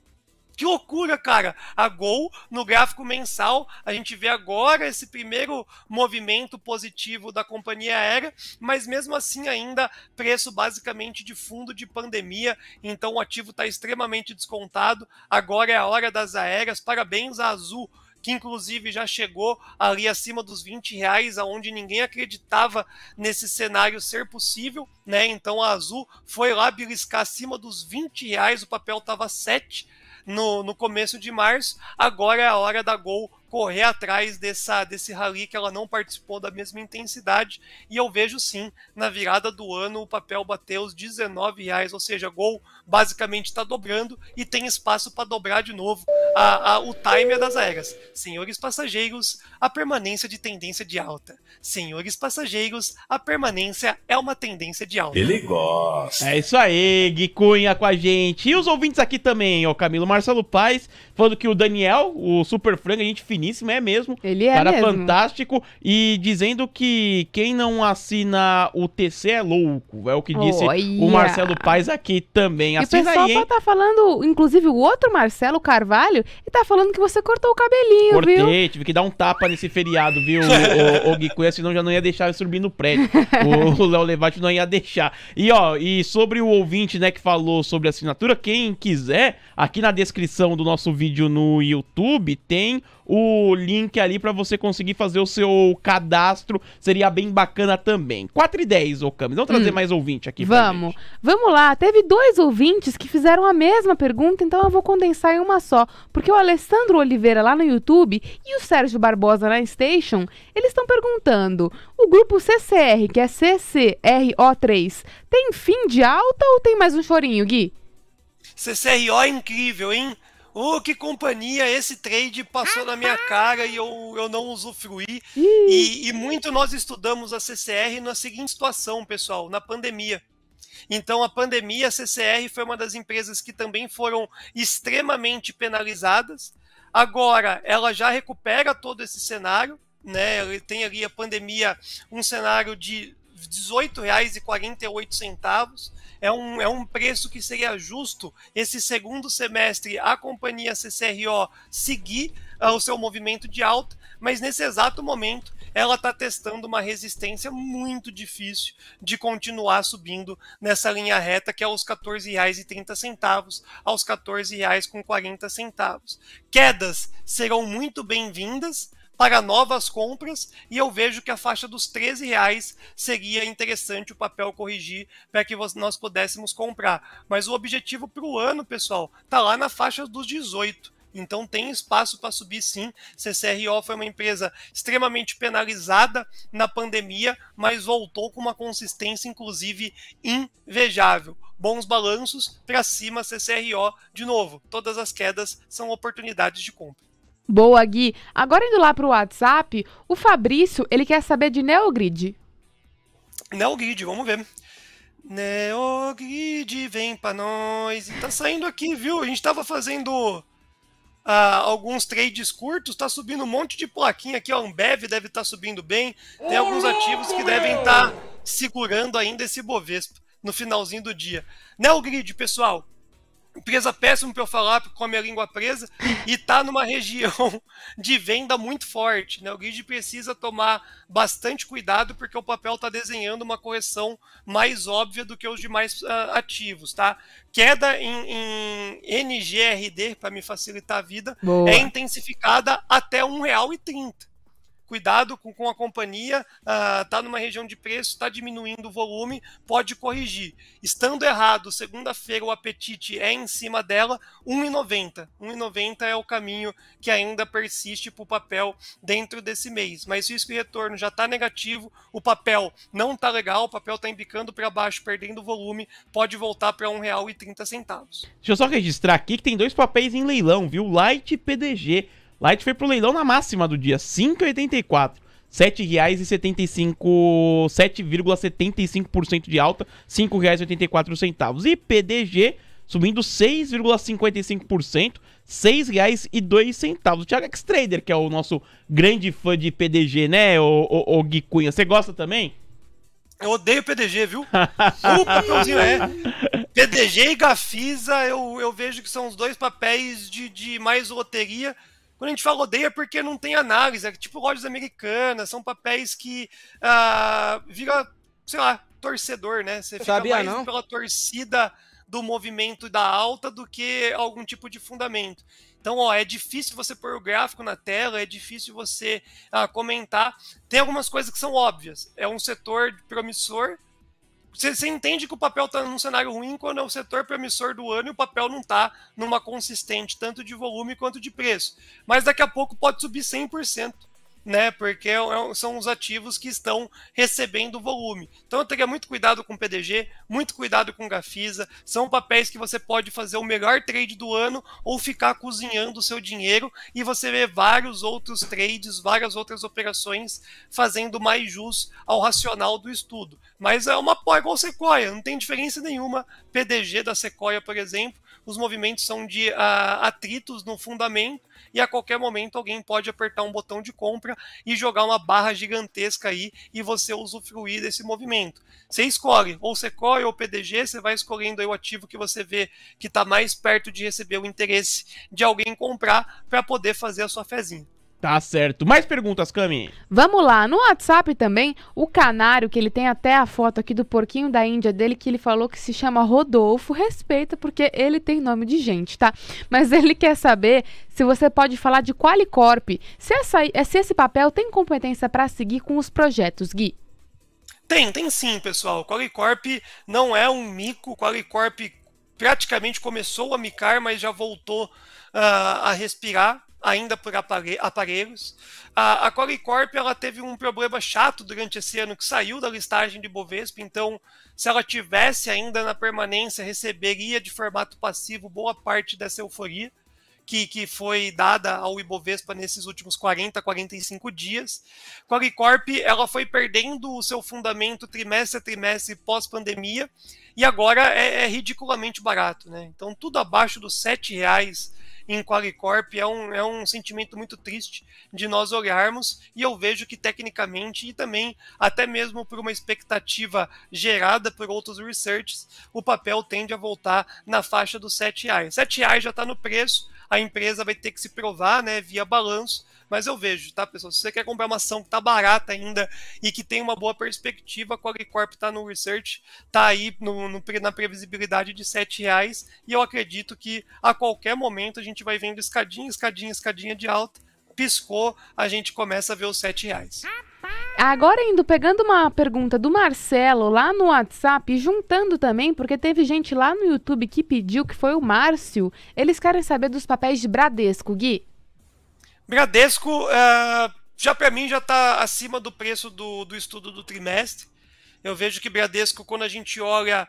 Que loucura, cara! A Gol, no gráfico mensal, a gente vê agora esse primeiro movimento positivo da companhia aérea, mas mesmo assim ainda preço basicamente de fundo de pandemia, então o ativo está extremamente descontado. Agora é a hora das aéreas, parabéns à Azul, que inclusive já chegou ali acima dos R$20, aonde ninguém acreditava nesse cenário ser possível, né? Então a Azul foi lá beliscar acima dos R$20, o papel estava 7 no começo de março. Agora é a hora da Gol correr atrás desse rally que ela não participou da mesma intensidade, e eu vejo sim, na virada do ano o papel bateu os R$19, ou seja, a Gol basicamente está dobrando e tem espaço para dobrar de novo. O time é das aéreas. Senhores passageiros, a permanência de tendência de alta. Senhores passageiros, a permanência é uma tendência de alta. Ele gosta. É isso aí, Gui Cunha com a gente. E os ouvintes aqui também, ó, Camilo. Marcelo Paes falando que o Daniel, o Super Frango, a gente finíssimo, é mesmo. Ele é cara mesmo. Fantástico. E dizendo que quem não assina o TC é louco. É o que disse o Marcelo Paes aqui também. E o pessoal tá falando, inclusive o outro Marcelo Carvalho, e tá falando que você cortou o cabelinho, Cortei, viu? tive que dar um tapa nesse feriado, viu, o Gui Cunha, senão já não ia deixar eu subir no prédio. O Léo Levati não ia deixar. E sobre o ouvinte, né, que falou sobre assinatura, quem quiser, aqui na descrição do nosso vídeo no YouTube, tem o link ali pra você conseguir fazer o seu cadastro, seria bem bacana também. 4h10, ô Camis, vamos trazer mais ouvinte aqui pra gente. Vamos lá, teve 2 ouvintes que fizeram a mesma pergunta, então eu vou condensar em uma só, porque o Alessandro Oliveira lá no YouTube e o Sérgio Barbosa na Station, eles estão perguntando, o grupo CCR, que é CCRO3, tem fim de alta ou tem mais um chorinho, Gui? CCRO é incrível, hein? Que companhia, esse trade passou na minha cara e eu não usufruí. E muito nós estudamos a CCR na seguinte situação, pessoal, na pandemia. Então a pandemia, a CCR foi uma das empresas que também foram extremamente penalizadas. Agora ela já recupera todo esse cenário, né? Ele tem ali a pandemia, um cenário de R$18,48. É um preço que seria justo esse segundo semestre a companhia CCRO seguir o seu movimento de alta, mas nesse exato momento ela está testando uma resistência muito difícil de continuar subindo nessa linha reta, que é os R$14,30 aos R$14,40. Quedas serão muito bem-vindas para novas compras, e eu vejo que a faixa dos R$13 seria interessante o papel corrigir para que nós pudéssemos comprar. Mas o objetivo para o ano, pessoal, está lá na faixa dos 18. Então tem espaço para subir sim. CCRO foi uma empresa extremamente penalizada na pandemia, mas voltou com uma consistência inclusive invejável. Bons balanços para cima, CCRO. De novo, todas as quedas são oportunidades de compra. Boa, Gui. Agora indo lá pro WhatsApp, o Fabrício, ele quer saber de Neogrid. Neogrid, vamos ver. Neogrid, vem pra nós. E tá saindo aqui, viu? A gente tava fazendo alguns trades curtos, tá subindo um monte de plaquinha aqui, ó. Ambev deve estar subindo bem. Tem alguns ativos que devem estar segurando ainda esse Bovespa no finalzinho do dia. Neogrid, pessoal. Empresa péssima para eu falar, com a minha língua presa, e tá numa região de venda muito forte, né? O grid precisa tomar bastante cuidado porque o papel está desenhando uma correção mais óbvia do que os demais ativos, tá? Queda em NGRD, para me facilitar a vida, Boa. é intensificada até R$ 1,30. Cuidado com a companhia, tá numa região de preço, está diminuindo o volume, pode corrigir. Estando errado, segunda-feira o apetite é em cima dela, R$ 1,90. R$ 1,90 é o caminho que ainda persiste para o papel dentro desse mês. Mas se o risco de retorno já está negativo, o papel não está legal, o papel está embicando para baixo, perdendo volume, pode voltar para R$ 1,30. Deixa eu só registrar aqui que tem 2 papéis em leilão, viu? Light e PDG. Light foi pro leilão na máxima do dia, 5,84. R$ 7,75% de alta, R$ 5,84. E PDG subindo 6,55%, R$ 6,02. O Thiago X-Trader, que é o nosso grande fã de PDG, né, o Gui Cunha, você gosta também? Eu odeio PDG, viu? O papelzinho PDG e Gafisa, eu vejo que são os 2 papéis de mais loteria. Quando a gente fala odeia é porque não tem análise, é tipo lojas americanas, são papéis que vira, sei lá, torcedor, né? Você fica mais pela torcida do movimento da alta do que algum tipo de fundamento. Então, é difícil você pôr o gráfico na tela, é difícil você comentar. Tem algumas coisas que são óbvias. É um setor promissor. Você entende que o papel está num cenário ruim quando é o setor promissor do ano e o papel não está numa consistente, tanto de volume quanto de preço. Mas daqui a pouco pode subir 100%, né? Porque são os ativos que estão recebendo volume. Então eu teria muito cuidado com PDG, muito cuidado com Gafisa. São papéis que você pode fazer o melhor trade do ano ou ficar cozinhando o seu dinheiro e você vê vários outros trades, várias outras operações fazendo mais jus ao racional do estudo. Mas é uma pó igual Sequoia, não tem diferença nenhuma. PDG da Sequoia, por exemplo, os movimentos são de atritos no fundamento e a qualquer momento alguém pode apertar um botão de compra e jogar uma barra gigantesca aí e você usufruir desse movimento. Você escolhe ou Sequoia ou PDG, você vai escolhendo aí o ativo que você vê que está mais perto de receber o interesse de alguém comprar para poder fazer a sua fezinha. Tá certo. Mais perguntas, Cami? Vamos lá. No WhatsApp também, o Canário, que ele tem até a foto aqui do porquinho da Índia dele, que ele falou que se chama Rodolfo. Respeita, porque ele tem nome de gente, tá? Mas ele quer saber se você pode falar de Qualicorp. Se esse papel tem competência para seguir com os projetos, Gui? Tem sim, pessoal. Qualicorp não é um mico. Qualicorp praticamente começou a micar, mas já voltou a respirar, ainda por aparelhos. A Qualicorp ela teve um problema chato durante esse ano que saiu da listagem de Bovespa, então se ela tivesse ainda na permanência, receberia de formato passivo boa parte dessa euforia que foi dada ao Ibovespa nesses últimos 40, 45 dias. Qualicorp ela foi perdendo o seu fundamento trimestre a trimestre pós-pandemia e agora é ridiculamente barato, né? Então tudo abaixo dos R$7 em Qualicorp é um sentimento muito triste de nós olharmos, e eu vejo que tecnicamente e também até mesmo por uma expectativa gerada por outros researches, o papel tende a voltar na faixa dos R$7. R$7 já está no preço, a empresa vai ter que se provar, né, via balanço, mas eu vejo, tá, pessoal? Se você quer comprar uma ação que está barata ainda e que tem uma boa perspectiva, a Qualicorp está no research, está aí na previsibilidade de R$7, e eu acredito que a qualquer momento a gente vai vendo escadinha de alta, piscou, a gente começa a ver os R$7. Agora pegando uma pergunta do Marcelo lá no WhatsApp, juntando também, porque teve gente lá no YouTube que pediu, que foi o Márcio, eles querem saber dos papéis de Bradesco, Gui. Bradesco, já para mim, já está acima do preço do estudo do trimestre. Eu vejo que Bradesco, quando a gente olha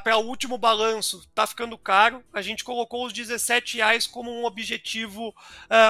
para o último balanço, tá ficando caro. A gente colocou os R$17 como um objetivo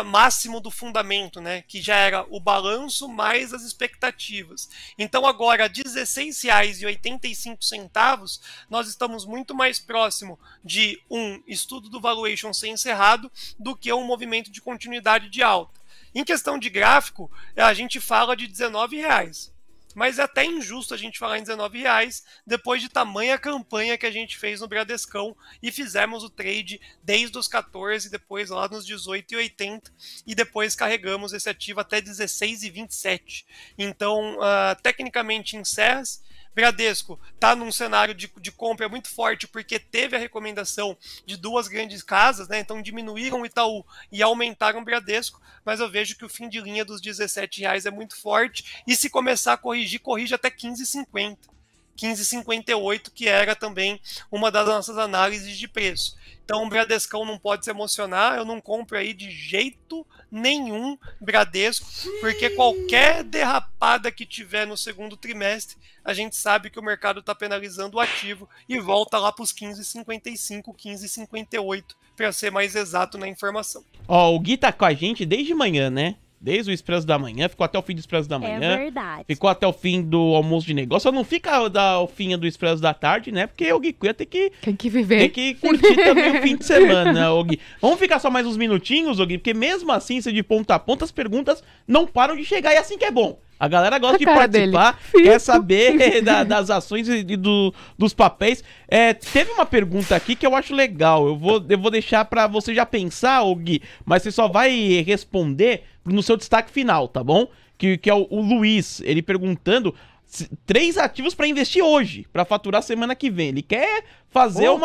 máximo do fundamento, né? Que já era o balanço mais as expectativas. Então agora, R$16,85, nós estamos muito mais próximo de um estudo do valuation ser encerrado do que um movimento de continuidade de alta. Em questão de gráfico, a gente fala de R$19. Mas é até injusto a gente falar em R$19 depois de tamanha campanha que a gente fez no Bradescão e fizemos o trade desde os 14, depois lá nos 18,80 e depois carregamos esse ativo até 16,27. Então, tecnicamente encerra. Bradesco está num cenário de compra muito forte porque teve a recomendação de duas grandes casas, né? Então diminuíram o Itaú e aumentaram o Bradesco, mas eu vejo que o fim de linha dos R$17 é muito forte e se começar a corrigir, corrige até 15,50. 15,58, que era também uma das nossas análises de preço. Então o Bradescão não pode se emocionar, eu não compro aí de jeito nenhum Bradesco, porque qualquer derrapada que tiver no segundo trimestre, a gente sabe que o mercado está penalizando o ativo e volta lá para os 15,55, 15,58, para ser mais exato na informação. Ó, o Gui tá com a gente desde manhã, né? Desde o Expresso da Manhã, ficou até o fim do Expresso da Manhã. É verdade. Ficou até o fim do almoço de negócio. Só não fica ao fim do Expresso da Tarde, né? Porque o Gui Cunha tem que viver. Tem que curtir também o fim de semana, o Gui. Vamos ficar só mais uns minutinhos, o Gui, porque mesmo assim, se de ponta a ponta, as perguntas não param de chegar. E assim que é bom. A galera gosta de participar, quer saber das ações e dos papéis. Teve uma pergunta aqui que eu acho legal. Eu vou deixar pra você já pensar, ô Gui, mas você só vai responder no seu destaque final, tá bom? Que é o Luiz, ele perguntando 3 ativos pra investir hoje, pra faturar semana que vem. Ele quer fazer Não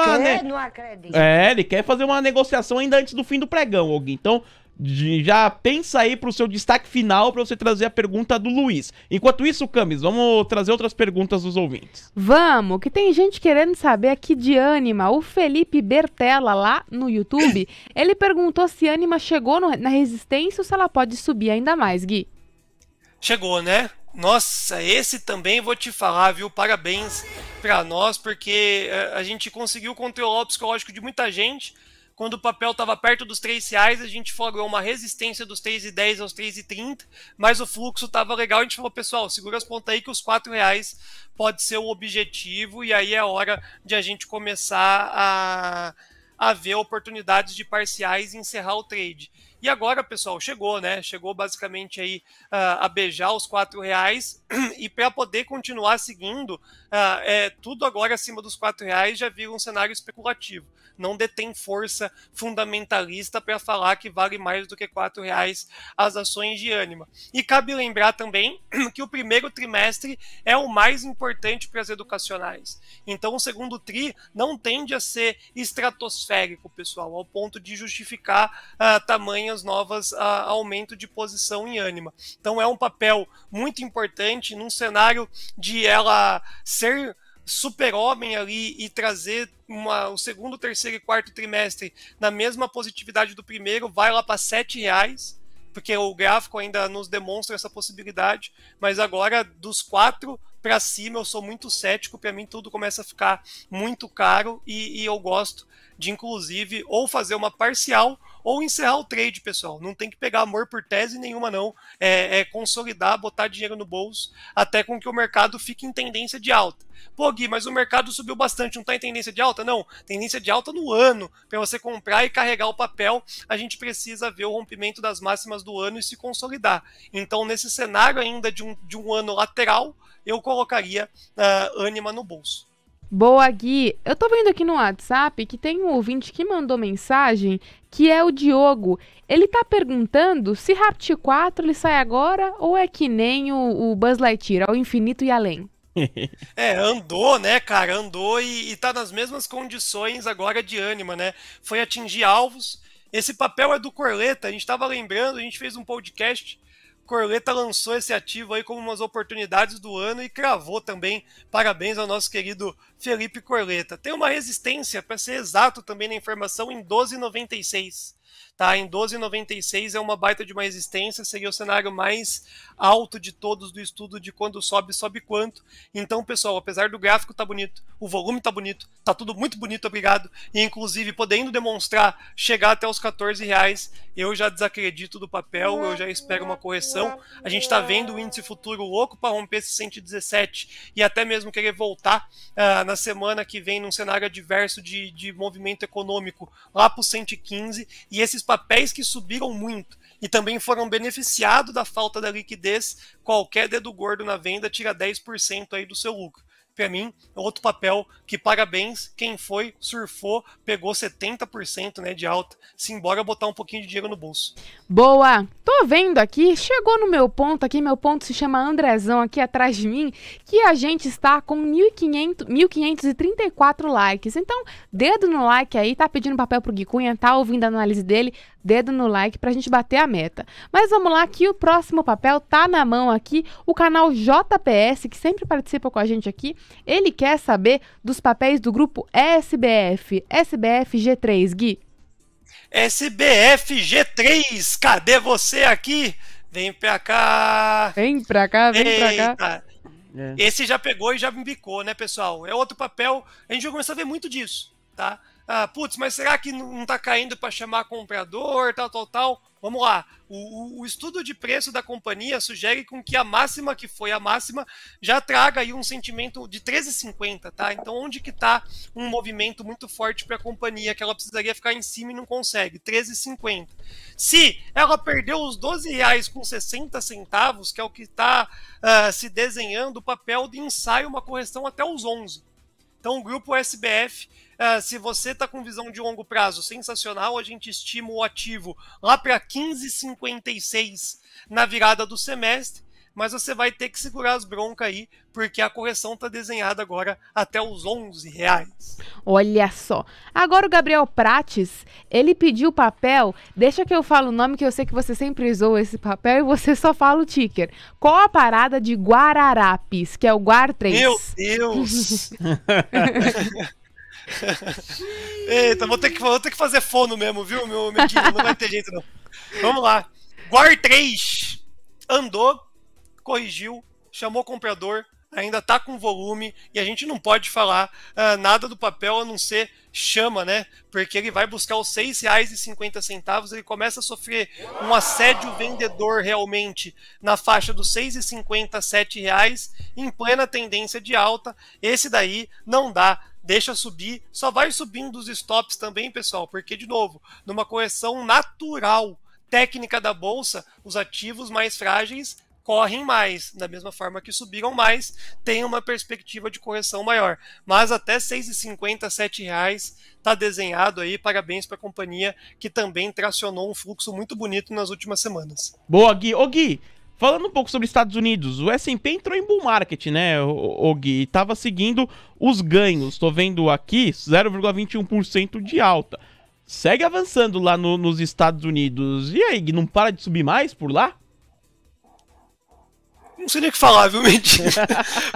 acredito. ele quer fazer uma negociação ainda antes do fim do pregão, ô Gui. Então, já pensa aí pro seu destaque final pra você trazer a pergunta do Luiz. Enquanto isso, Camis, vamos trazer outras perguntas dos ouvintes. Vamos, que tem gente querendo saber aqui de Ânima. O Felipe Bertella, lá no YouTube, ele perguntou se Ânima chegou na resistência ou se ela pode subir ainda mais, Gui. Chegou, né? Nossa, esse também vou te falar, viu? Parabéns pra nós, porque a gente conseguiu controlar o psicológico de muita gente. Quando o papel estava perto dos R$3, a gente flagrou uma resistência dos R$3,10 aos R$3,30, mas o fluxo estava legal. A gente falou, pessoal, segura as pontas aí que os R$4 pode ser o objetivo, e aí é hora de a gente começar a ver oportunidades de parciais e encerrar o trade. E agora, pessoal, chegou, né? Chegou basicamente aí a beijar os R$4 e para poder continuar seguindo, tudo agora acima dos R$4 já vira um cenário especulativo. Não detém força fundamentalista para falar que vale mais do que R$4 as ações de Ânima. E cabe lembrar também que o primeiro trimestre é o mais importante para as educacionais. Então o segundo tri não tende a ser estratosférico, pessoal, ao ponto de justificar tamanhas novas aumento de posição em Ânima. Então é um papel muito importante num cenário de ela ser super-homem ali e trazer o segundo, terceiro e quarto trimestre na mesma positividade do primeiro, vai lá para R$7, porque o gráfico ainda nos demonstra essa possibilidade, mas agora dos 4 para cima eu sou muito cético, para mim tudo começa a ficar muito caro e eu gosto de inclusive ou fazer uma parcial ou encerrar o trade, pessoal. Não tem que pegar amor por tese nenhuma, não. É consolidar, botar dinheiro no bolso, até com que o mercado fique em tendência de alta. Pô, Gui, mas o mercado subiu bastante, não está em tendência de alta? Não, tendência de alta no ano. Para você comprar e carregar o papel, a gente precisa ver o rompimento das máximas do ano e se consolidar. Então, nesse cenário ainda de um ano lateral, eu colocaria Ânima no bolso. Boa, Gui. Eu tô vendo aqui no WhatsApp que tem um ouvinte que mandou mensagem, que é o Diogo. Ele tá perguntando se Rapt 4 ele sai agora ou é que nem o Buzz Lightyear, ao infinito e além. Andou, né, cara? Andou e tá nas mesmas condições agora de Ânima, né? Foi atingir alvos. Esse papel é do Corleta, a gente tava lembrando, a gente fez um podcast. Corleta lançou esse ativo aí como umas oportunidades do ano e cravou também. Parabéns ao nosso querido Felipe Corleta. Tem uma resistência, para ser exato também na informação, em 12,96. tá? Em 12,96 é uma baita de uma resistência, seria o cenário mais alto de todos do estudo de quando sobe, sobe quanto. Então, pessoal, apesar do gráfico tá bonito, o volume tá bonito, tá tudo muito bonito, obrigado, e inclusive podendo demonstrar chegar até os R$14, eu já desacredito do papel, eu já espero uma correção. A gente tá vendo o índice futuro louco para romper esse 117 e até mesmo querer voltar na semana que vem num cenário adverso de movimento econômico lá para o 115, e esses papéis que subiram muito e também foram beneficiados da falta da liquidez, qualquer dedo gordo na venda tira 10% aí do seu lucro. Para mim, é outro papel que, parabéns, quem foi, surfou, pegou 70%, né, de alta, simbora botar um pouquinho de dinheiro no bolso. Boa! Tô vendo aqui, chegou no meu ponto aqui, meu ponto se chama Andrezão aqui atrás de mim, que a gente está com 1.534 likes. Então, dedo no like aí, tá pedindo papel pro Gui Cunha, tá ouvindo a análise dele, dedo no like pra gente bater a meta. Mas vamos lá, que o próximo papel tá na mão aqui, o canal JPS, que sempre participa com a gente aqui, ele quer saber dos papéis do grupo SBF G3, Gui. SBF G3, cadê você aqui? Vem pra cá. Vem pra cá, vem pra cá. Esse já pegou e já embicou, né, pessoal? É outro papel, a gente vai começar a ver muito disso, tá? Putz, mas será que não tá caindo para chamar comprador, tal? Vamos lá. O estudo de preço da companhia sugere com que a máxima, que foi a máxima, já traga aí um sentimento de 13,50, tá? Então, onde que tá um movimento muito forte para a companhia, que ela precisaria ficar em cima e não consegue? 13,50. Se ela perdeu os R$12,60, que é o que está se desenhando, o papel de ensaio, uma correção até os 11. Então, o grupo SBF, se você está com visão de longo prazo sensacional, a gente estima o ativo lá para 15,56 na virada do semestre, mas você vai ter que segurar as broncas aí, porque a correção está desenhada agora até os R$11. Olha só. Agora o Gabriel Prates, ele pediu papel, deixa que eu falo o nome, que eu sei que você sempre usou esse papel e você só fala o ticker. Qual a parada de Guararapes, que é o Guar3? Meu Deus! Eita, vou ter que fazer fono mesmo, viu, meu Medina? Não vai ter jeito, não. Vamos lá. Guar3 andou, corrigiu, chamou comprador, ainda tá com volume, e a gente não pode falar nada do papel a não ser chama, né? Porque ele vai buscar os R$6,50, ele começa a sofrer um assédio vendedor realmente na faixa dos R$6,50 a R$7, em plena tendência de alta. Esse daí não dá. Deixa subir, só vai subindo os stops também, pessoal, porque, de novo, numa correção natural técnica da bolsa, os ativos mais frágeis correm mais, da mesma forma que subiram mais, tem uma perspectiva de correção maior. Mas até R$6,50 a R$7 está desenhado aí, parabéns para a companhia, que também tracionou um fluxo muito bonito nas últimas semanas. Boa, Gui. Ô, Gui, falando um pouco sobre Estados Unidos, o S&P entrou em bull market, né, o Gui? E tava seguindo os ganhos. Tô vendo aqui 0,21% de alta. Segue avançando lá nos Estados Unidos. E aí, Gui, não para de subir mais por lá? Não sei nem o que falar, viu, Medina?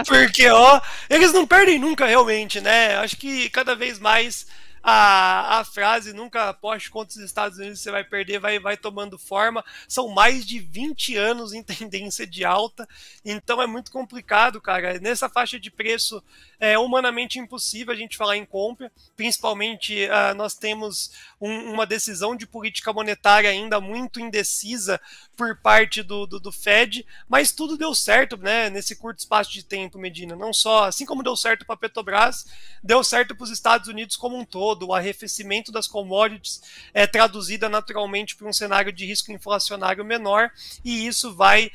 Porque, ó, eles não perdem nunca realmente, né? Acho que cada vez mais a frase nunca aposte contra os Estados Unidos, você vai perder, vai tomando forma. São mais de 20 anos em tendência de alta, então é muito complicado, cara. Nessa faixa de preço é humanamente impossível a gente falar em compra, principalmente nós temos uma decisão de política monetária ainda muito indecisa por parte do Fed, mas tudo deu certo, né, nesse curto espaço de tempo, Medina. Não só, assim como deu certo para a Petrobras, deu certo para os Estados Unidos como um todo. O arrefecimento das commodities é traduzida naturalmente por um cenário de risco inflacionário menor, e isso vai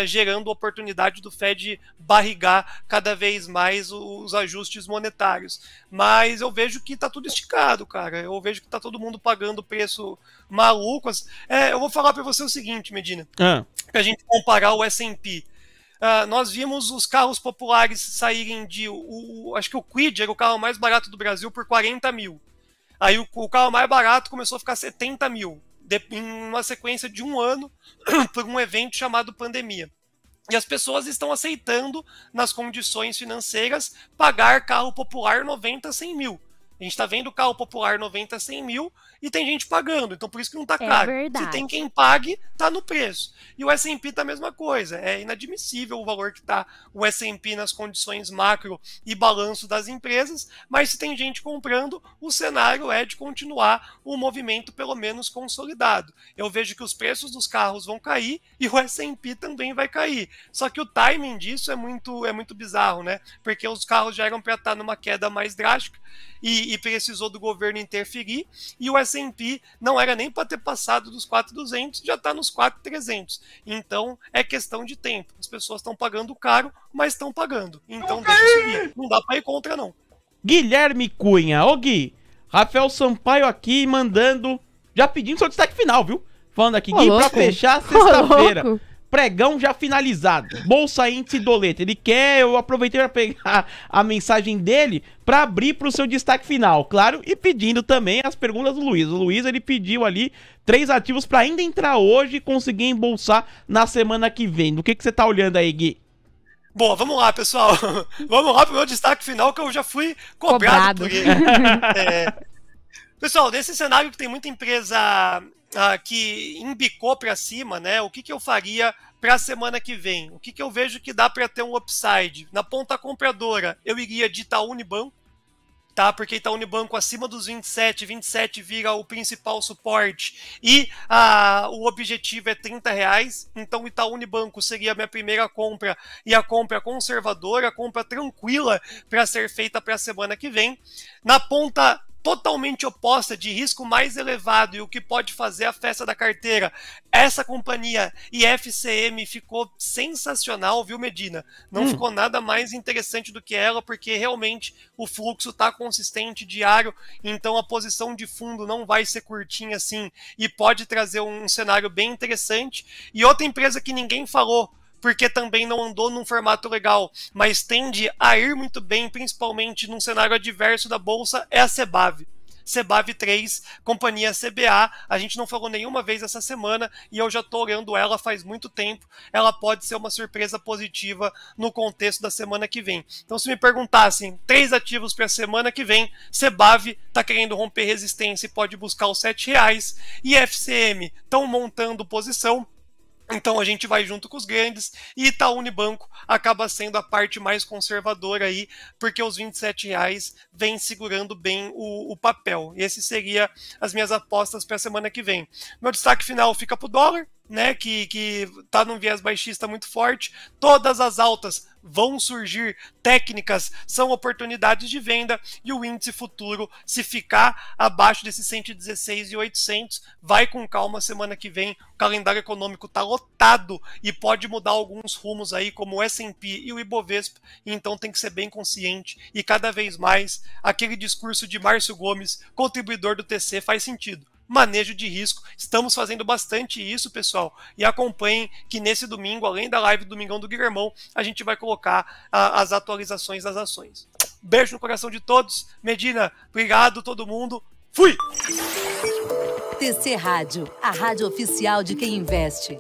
gerando oportunidade do Fed barrigar cada vez mais os ajustes monetários. Mas eu vejo que está tudo esticado, cara. Eu vejo que está todo mundo pagando preço maluco. Eu vou falar para você o seguinte, Medina, para a gente comparar o S&P. Nós vimos os carros populares saírem acho que o Kwid era o carro mais barato do Brasil por 40 mil. Aí o carro mais barato começou a ficar 70 mil, em uma sequência de um ano, por um evento chamado pandemia. E as pessoas estão aceitando, nas condições financeiras, pagar carro popular 90, 100 mil. A gente está vendo o carro popular 90, 100 mil e tem gente pagando, então por isso que não tá caro. Se tem quem pague, tá no preço. E o S&P tá a mesma coisa, é inadmissível o valor que tá o S&P nas condições macro e balanço das empresas, mas se tem gente comprando, o cenário é de continuar o movimento pelo menos consolidado. Eu vejo que os preços dos carros vão cair e o S&P também vai cair. Só que o timing disso é muito bizarro, né? Porque os carros já eram para estar numa queda mais drástica e precisou do governo interferir, e o S&P não era nem para ter passado dos 4.200, já está nos 4.300. Então é questão de tempo. As pessoas estão pagando caro, mas estão pagando. Então deixa subir. Não dá para ir contra, não. Guilherme Cunha. Ô Gui, Rafael Sampaio aqui mandando, já pedindo seu destaque final, viu? Falando aqui, Gui, pra fechar sexta-feira. Pregão já finalizado. Bolsa Índice Doleta. Ele quer, eu aproveitei para pegar a mensagem dele para abrir para o seu destaque final, claro, e pedindo também as perguntas do Luiz. O Luiz, ele pediu ali 3 ativos para ainda entrar hoje e conseguir embolsar na semana que vem. Do que você tá olhando aí, Gui? Bom, vamos lá, pessoal. Vamos lá pro meu destaque final, que eu já fui cobrado por ele. Pessoal, nesse cenário que tem muita empresa que embicou para cima, né? O que eu faria para a semana que vem? O que eu vejo que dá para ter um upside? Na ponta compradora, eu iria de Itaú Unibanco, tá? Porque Itaú Unibanco acima dos 27 vira o principal suporte e o objetivo é R$30. Então o Itaú Unibanco seria a minha primeira compra e a compra conservadora, a compra tranquila para ser feita para a semana que vem. Na ponta totalmente oposta, de risco mais elevado e o que pode fazer a festa da carteira, essa companhia IFCM ficou sensacional, viu, Medina? Não ficou nada mais interessante do que ela, porque realmente o fluxo está consistente, diário, então a posição de fundo não vai ser curtinha assim e pode trazer um cenário bem interessante. E outra empresa que ninguém falou, porque também não andou num formato legal, mas tende a ir muito bem, principalmente num cenário adverso da Bolsa, é a Cebav. Cebav 3, companhia CBA, a gente não falou nenhuma vez essa semana e eu já estou olhando ela faz muito tempo, ela pode ser uma surpresa positiva no contexto da semana que vem. Então se me perguntassem 3 ativos para a semana que vem, Cebav está querendo romper resistência e pode buscar os R$7, e FCM estão montando posição, então a gente vai junto com os grandes, e Itaú Unibanco acaba sendo a parte mais conservadora aí, porque os R$27 vem segurando bem o papel. Esses seriam as minhas apostas para a semana que vem. Meu destaque final fica para o dólar, né, que está num viés baixista muito forte. Todas as altas vão surgir, técnicas são oportunidades de venda, e o índice futuro, se ficar abaixo desses 116.800, vai com calma semana que vem. O calendário econômico está lotado e pode mudar alguns rumos aí, como o S&P e o Ibovespa, então tem que ser bem consciente, e cada vez mais aquele discurso de Márcio Gomes, contribuidor do TC, faz sentido. Manejo de risco, estamos fazendo bastante isso, pessoal, e acompanhem que nesse domingo, além da live do Domingão do Guilhermão, a gente vai colocar as atualizações das ações. Beijo no coração de todos. Medina, obrigado todo mundo, fui! TC Rádio, a rádio oficial de quem investe.